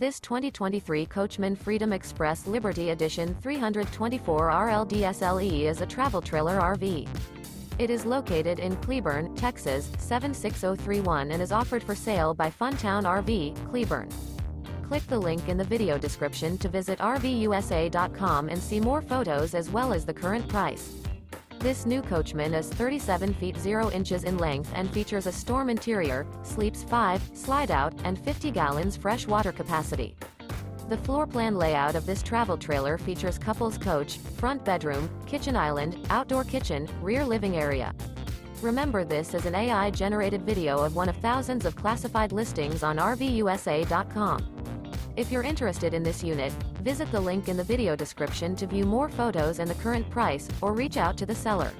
This 2023 Coachmen Freedom Express Liberty Edition 324 RLDSLE is a travel trailer RV. It is located in Cleburne, Texas, 76031 and is offered for sale by Funtown RV, Cleburne. Click the link in the video description to visit RVUSA.com and see more photos as well as the current price. This new Coachmen is 37 feet 0 inches in length and features a storm interior, sleeps 5, Slideout, and 50 gallons fresh water capacity. The floor plan layout of this travel trailer features couples coach, front bedroom, kitchen island, outdoor kitchen, rear living area. Remember, this is an AI-generated video of one of thousands of classified listings on RVUSA.com. If you're interested in this unit, visit the link in the video description to view more photos and the current price, or reach out to the seller.